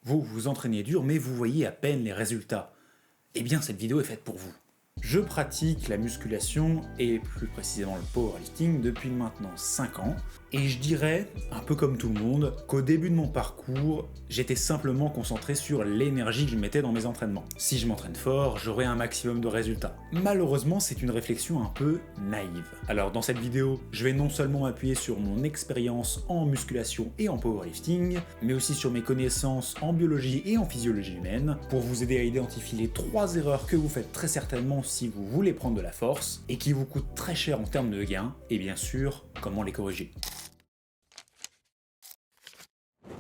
Vous vous entraînez dur, mais vous voyez à peine les résultats. Eh bien, cette vidéo est faite pour vous. Je pratique la musculation et plus précisément le powerlifting depuis maintenant 5 ans. Et je dirais, un peu comme tout le monde, qu'au début de mon parcours, j'étais simplement concentré sur l'énergie que je mettais dans mes entraînements. Si je m'entraîne fort, j'aurai un maximum de résultats. Malheureusement, c'est une réflexion un peu naïve. Alors dans cette vidéo, je vais non seulement m'appuyer sur mon expérience en musculation et en powerlifting, mais aussi sur mes connaissances en biologie et en physiologie humaine, pour vous aider à identifier les 3 erreurs que vous faites très certainement si vous voulez prendre de la force, et qui vous coûtent très cher en termes de gains, et bien sûr, comment les corriger.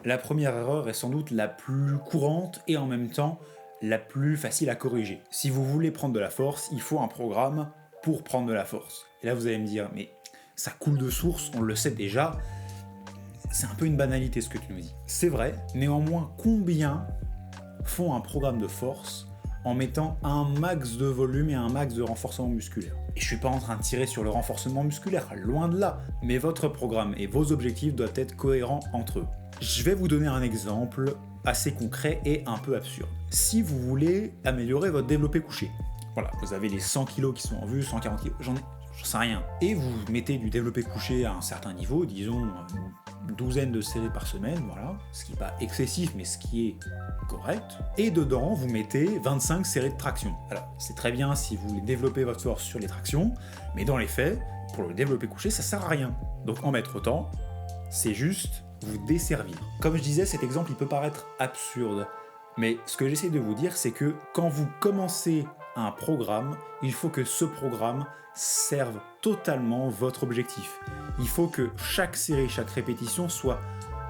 La première erreur est sans doute la plus courante et en même temps la plus facile à corriger. Si vous voulez prendre de la force, il faut un programme pour prendre de la force. Et là vous allez me dire, mais ça coule de source, on le sait déjà, c'est un peu une banalité ce que tu nous dis. C'est vrai, néanmoins combien font un programme de force en mettant un max de volume et un max de renforcement musculaire? Et je suis pas en train de tirer sur le renforcement musculaire, loin de là, mais votre programme et vos objectifs doivent être cohérents entre eux. Je vais vous donner un exemple assez concret et un peu absurde. Si vous voulez améliorer votre développé couché, voilà, vous avez les 100 kg qui sont en vue, 140 kg, j'en sais rien, et vous mettez du développé couché à un certain niveau, disons une douzaine de séries par semaine, voilà, ce qui n'est pas excessif mais ce qui est correct, et dedans vous mettez 25 séries de traction. Alors c'est très bien si vous voulez développer votre force sur les tractions, mais dans les faits, pour le développé couché ça sert à rien. Donc en mettre autant, c'est juste vous desservir. Comme je disais, cet exemple il peut paraître absurde, mais ce que j'essaie de vous dire c'est que quand vous commencez un programme, il faut que ce programme serve totalement votre objectif. Il faut que chaque série, chaque répétition soit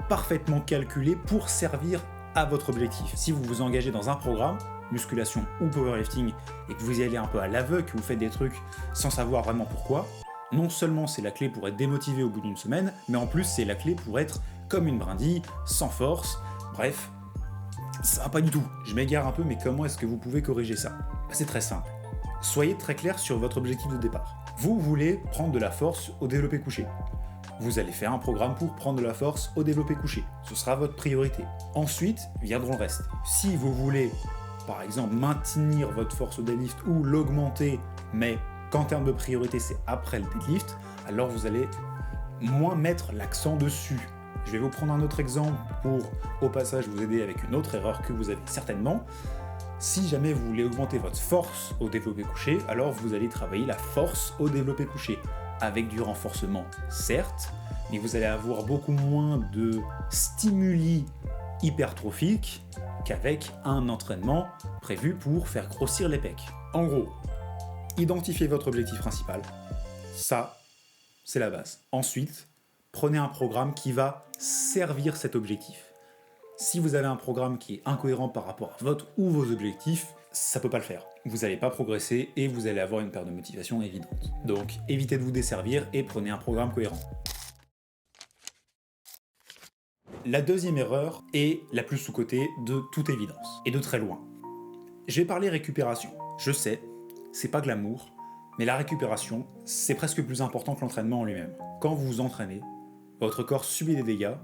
parfaitement calculée pour servir à votre objectif. Si vous vous engagez dans un programme, musculation ou powerlifting, et que vous y allez un peu à l'aveugle, que vous faites des trucs sans savoir vraiment pourquoi, non seulement c'est la clé pour être démotivé au bout d'une semaine, mais en plus c'est la clé pour être comme une brindille, sans force, bref, ça va pas du tout. Je m'égare un peu, mais comment est-ce que vous pouvez corriger ça? C'est très simple. Soyez très clair sur votre objectif de départ. Vous voulez prendre de la force au développé couché. Vous allez faire un programme pour prendre de la force au développé couché. Ce sera votre priorité. Ensuite viendront le reste. Si vous voulez, par exemple, maintenir votre force au deadlift ou l'augmenter, mais qu'en termes de priorité c'est après le deadlift, alors vous allez moins mettre l'accent dessus. Je vais vous prendre un autre exemple pour, au passage, vous aider avec une autre erreur que vous avez certainement. Si jamais vous voulez augmenter votre force au développé couché, alors vous allez travailler la force au développé couché, avec du renforcement, certes, mais vous allez avoir beaucoup moins de stimuli hypertrophiques qu'avec un entraînement prévu pour faire grossir les pecs. En gros, identifiez votre objectif principal, ça, c'est la base. Ensuite, prenez un programme qui va servir cet objectif. Si vous avez un programme qui est incohérent par rapport à votre ou vos objectifs, ça peut pas le faire. Vous n'allez pas progresser et vous allez avoir une perte de motivation évidente. Donc évitez de vous desservir et prenez un programme cohérent. La deuxième erreur est la plus sous-cotée de toute évidence, et de très loin. Je vais parler récupération. Je sais, c'est pas glamour, mais la récupération, c'est presque plus important que l'entraînement en lui-même. Quand vous vous entraînez, votre corps subit des dégâts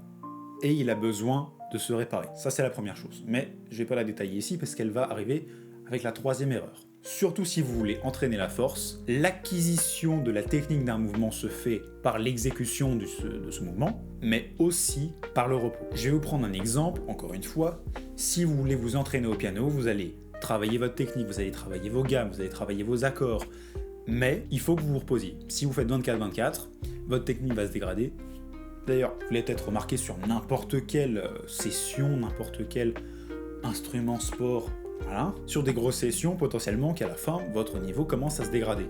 et il a besoin de se réparer. Ça, c'est la première chose. Mais je vais pas la détailler ici parce qu'elle va arriver avec la troisième erreur. Surtout si vous voulez entraîner la force, l'acquisition de la technique d'un mouvement se fait par l'exécution de ce mouvement, mais aussi par le repos. Je vais vous prendre un exemple, encore une fois. Si vous voulez vous entraîner au piano, vous allez travailler votre technique, vous allez travailler vos gammes, vous allez travailler vos accords, mais il faut que vous vous reposiez. Si vous faites 24-24, votre technique va se dégrader. D'ailleurs, vous l'avez peut-être remarqué sur n'importe quelle session, n'importe quel instrument sport, voilà. Sur des grosses sessions, potentiellement qu'à la fin, votre niveau commence à se dégrader.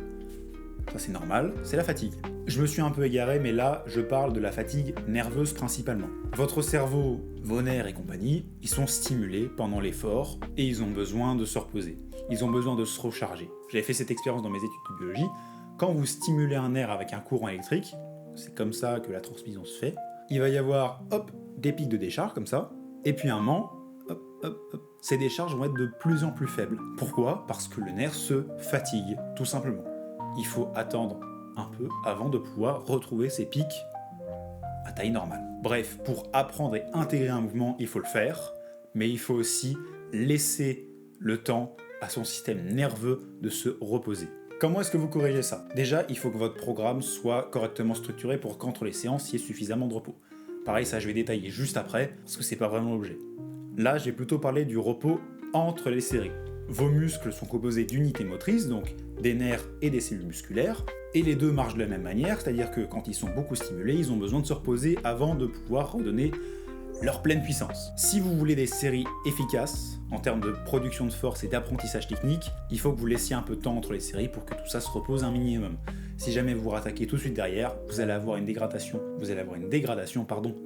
Ça c'est normal, c'est la fatigue. Je me suis un peu égaré, mais là, je parle de la fatigue nerveuse principalement. Votre cerveau, vos nerfs et compagnie, ils sont stimulés pendant l'effort et ils ont besoin de se reposer. Ils ont besoin de se recharger. J'avais fait cette expérience dans mes études de biologie. Quand vous stimulez un nerf avec un courant électrique, c'est comme ça que la transmission se fait, il va y avoir, hop, des pics de décharge comme ça, et puis un moment, hop, hop, hop, ces décharges vont être de plus en plus faibles. Pourquoi? Parce que le nerf se fatigue, tout simplement. Il faut attendre un peu avant de pouvoir retrouver ses pics à taille normale. Bref, pour apprendre et intégrer un mouvement, il faut le faire, mais il faut aussi laisser le temps à son système nerveux de se reposer. Comment est-ce que vous corrigez ça? Déjà, il faut que votre programme soit correctement structuré pour qu'entre les séances, il y ait suffisamment de repos. Pareil, ça je vais détailler juste après, parce que c'est pas vraiment l'objet. Là, j'ai plutôt parlé du repos entre les séries. Vos muscles sont composés d'unités motrices, donc des nerfs et des cellules musculaires, et les deux marchent de la même manière, c'est-à-dire que quand ils sont beaucoup stimulés, ils ont besoin de se reposer avant de pouvoir redonner leur pleine puissance. Si vous voulez des séries efficaces, en termes de production de force et d'apprentissage technique, il faut que vous laissiez un peu de temps entre les séries pour que tout ça se repose un minimum. Si jamais vous rattaquez tout de suite derrière, vous allez avoir une dégradation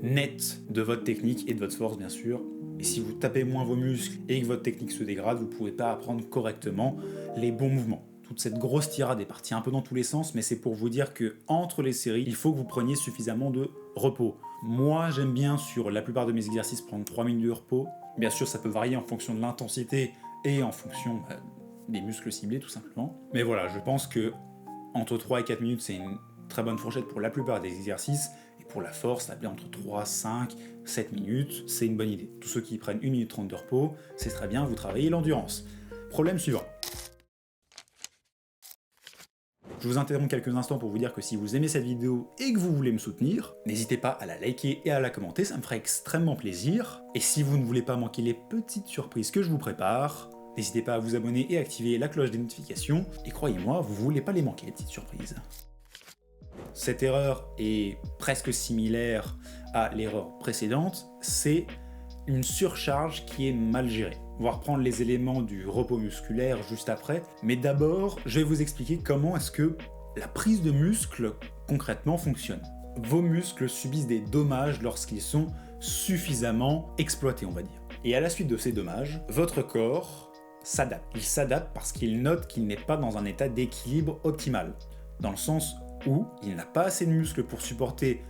nette de votre technique et de votre force bien sûr. Et si vous tapez moins vos muscles et que votre technique se dégrade, vous ne pouvez pas apprendre correctement les bons mouvements. Toute cette grosse tirade est partie un peu dans tous les sens, mais c'est pour vous dire que entre les séries, il faut que vous preniez suffisamment de repos. Moi, j'aime bien sur la plupart de mes exercices prendre 3 minutes de repos. Bien sûr, ça peut varier en fonction de l'intensité et en fonction des muscles ciblés tout simplement. Mais voilà, je pense que entre 3 et 4 minutes, c'est une très bonne fourchette pour la plupart des exercices. Et pour la force, tabler entre 3, 5, 7 minutes, c'est une bonne idée. Tous ceux qui prennent 1 minute 30 de repos, c'est très bien, vous travaillez l'endurance. Problème suivant. Je vous interromps quelques instants pour vous dire que si vous aimez cette vidéo et que vous voulez me soutenir, n'hésitez pas à la liker et à la commenter, ça me ferait extrêmement plaisir. Et si vous ne voulez pas manquer les petites surprises que je vous prépare, n'hésitez pas à vous abonner et activer la cloche des notifications, et croyez-moi, vous ne voulez pas les manquer les petites surprises. Cette erreur est presque similaire à l'erreur précédente, c'est une surcharge qui est mal gérée. On va reprendre les éléments du repos musculaire juste après, mais d'abord, je vais vous expliquer comment est-ce que la prise de muscle concrètement fonctionne. Vos muscles subissent des dommages lorsqu'ils sont suffisamment exploités, on va dire. Et à la suite de ces dommages, votre corps s'adapte. Il s'adapte parce qu'il note qu'il n'est pas dans un état d'équilibre optimal, dans le sens où il n'a pas assez de muscles pour supporter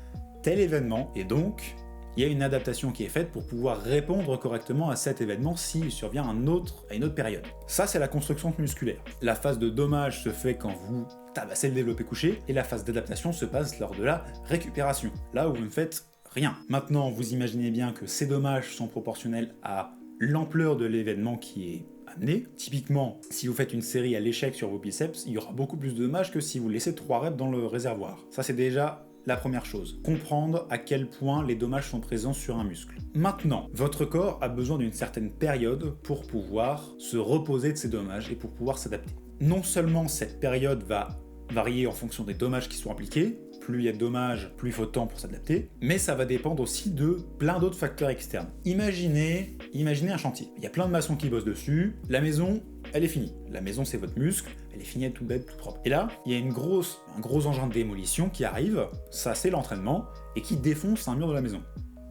tel événement, et donc il y a une adaptation qui est faite pour pouvoir répondre correctement à cet événement s'il survient à une autre période. Ça, c'est la construction musculaire. La phase de dommage se fait quand vous tabassez le développé couché, et la phase d'adaptation se passe lors de la récupération, là où vous ne faites rien. Maintenant, vous imaginez bien que ces dommages sont proportionnels à l'ampleur de l'événement qui est amené. Typiquement, si vous faites une série à l'échec sur vos biceps, il y aura beaucoup plus de dommages que si vous laissez 3 reps dans le réservoir. Ça, c'est déjà la première chose, comprendre à quel point les dommages sont présents sur un muscle. Maintenant, votre corps a besoin d'une certaine période pour pouvoir se reposer de ces dommages et pour pouvoir s'adapter. Non seulement cette période va varier en fonction des dommages qui sont impliqués, plus il y a de dommages, plus il faut de temps pour s'adapter, mais ça va dépendre aussi de plein d'autres facteurs externes. Imaginez un chantier, il y a plein de maçons qui bossent dessus, la maison, elle est finie. La maison, c'est votre muscle, elle est finie, elle est toute bête, toute propre. Et là, il y a un gros engin de démolition qui arrive, ça c'est l'entraînement, et qui défonce un mur de la maison.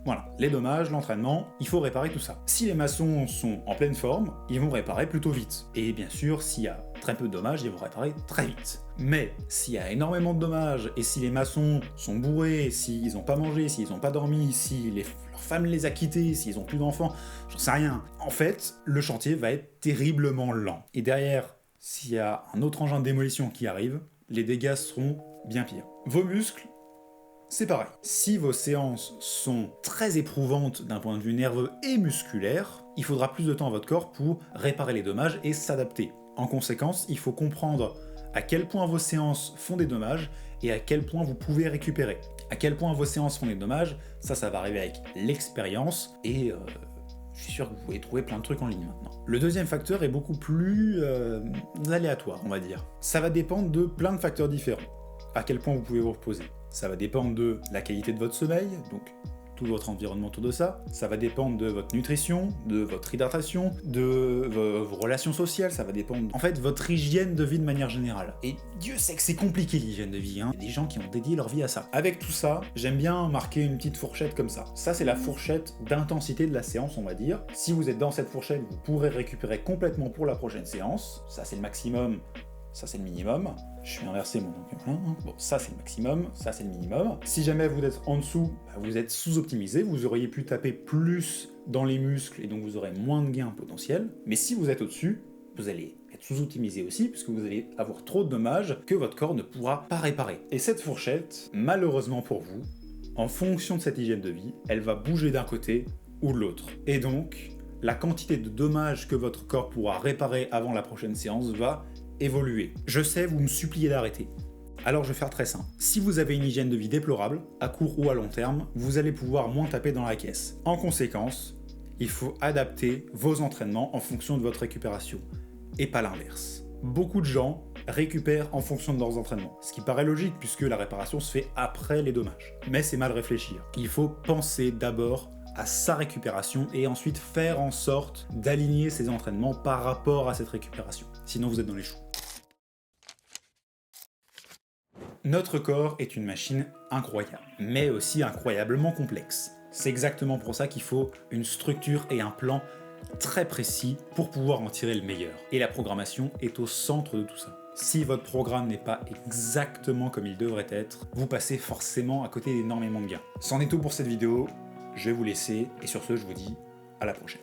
Voilà, les dommages, l'entraînement, il faut réparer tout ça. Si les maçons sont en pleine forme, ils vont réparer plutôt vite. Et bien sûr, s'il y a très peu de dommages, ils vont réparer très vite. Mais s'il y a énormément de dommages, et si les maçons sont bourrés, s'ils n'ont pas mangé, s'ils n'ont pas dormi, si leur femme les a quittés, s'ils n'ont plus d'enfants, j'en sais rien. En fait, le chantier va être terriblement lent. Et derrière, s'il y a un autre engin de démolition qui arrive, les dégâts seront bien pires. Vos muscles, c'est pareil. Si vos séances sont très éprouvantes d'un point de vue nerveux et musculaire, il faudra plus de temps à votre corps pour réparer les dommages et s'adapter. En conséquence, il faut comprendre à quel point vos séances font des dommages et à quel point vous pouvez récupérer. À quel point vos séances font des dommages, ça va arriver avec l'expérience et je suis sûr que vous pouvez trouver plein de trucs en ligne maintenant. Le deuxième facteur est beaucoup plus aléatoire, on va dire. Ça va dépendre de plein de facteurs différents. À quel point vous pouvez vous reposer. Ça va dépendre de la qualité de votre sommeil, donc tout votre environnement autour de ça. Ça va dépendre de votre nutrition, de votre hydratation, de vos relations sociales, ça va dépendre, en fait, votre hygiène de vie de manière générale. Et Dieu sait que c'est compliqué l'hygiène de vie, hein. Il y a des gens qui ont dédié leur vie à ça. Avec tout ça, j'aime bien marquer une petite fourchette comme ça. Ça, c'est la fourchette d'intensité de la séance, on va dire. Si vous êtes dans cette fourchette, vous pourrez récupérer complètement pour la prochaine séance. Ça, c'est le maximum. Ça, c'est le minimum. Je suis inversé, moi, donc bon, ça, c'est le maximum, ça, c'est le minimum. Si jamais vous êtes en dessous, vous êtes sous-optimisé, vous auriez pu taper plus dans les muscles et donc vous aurez moins de gains potentiels. Mais si vous êtes au-dessus, vous allez être sous-optimisé aussi, puisque vous allez avoir trop de dommages que votre corps ne pourra pas réparer. Et cette fourchette, malheureusement pour vous, en fonction de cette hygiène de vie, elle va bouger d'un côté ou de l'autre. Et donc, la quantité de dommages que votre corps pourra réparer avant la prochaine séance va évoluer. Je sais, vous me suppliez d'arrêter. Alors je vais faire très simple. Si vous avez une hygiène de vie déplorable, à court ou à long terme, vous allez pouvoir moins taper dans la caisse. En conséquence, il faut adapter vos entraînements en fonction de votre récupération, et pas l'inverse. Beaucoup de gens récupèrent en fonction de leurs entraînements, ce qui paraît logique puisque la réparation se fait après les dommages. Mais c'est mal réfléchir. Il faut penser d'abord à sa récupération et ensuite faire en sorte d'aligner ses entraînements par rapport à cette récupération. Sinon vous êtes dans les choux. Notre corps est une machine incroyable, mais aussi incroyablement complexe. C'est exactement pour ça qu'il faut une structure et un plan très précis pour pouvoir en tirer le meilleur. Et la programmation est au centre de tout ça. Si votre programme n'est pas exactement comme il devrait être, vous passez forcément à côté d'énormément de gains. C'en est tout pour cette vidéo, je vais vous laisser, et sur ce je vous dis à la prochaine.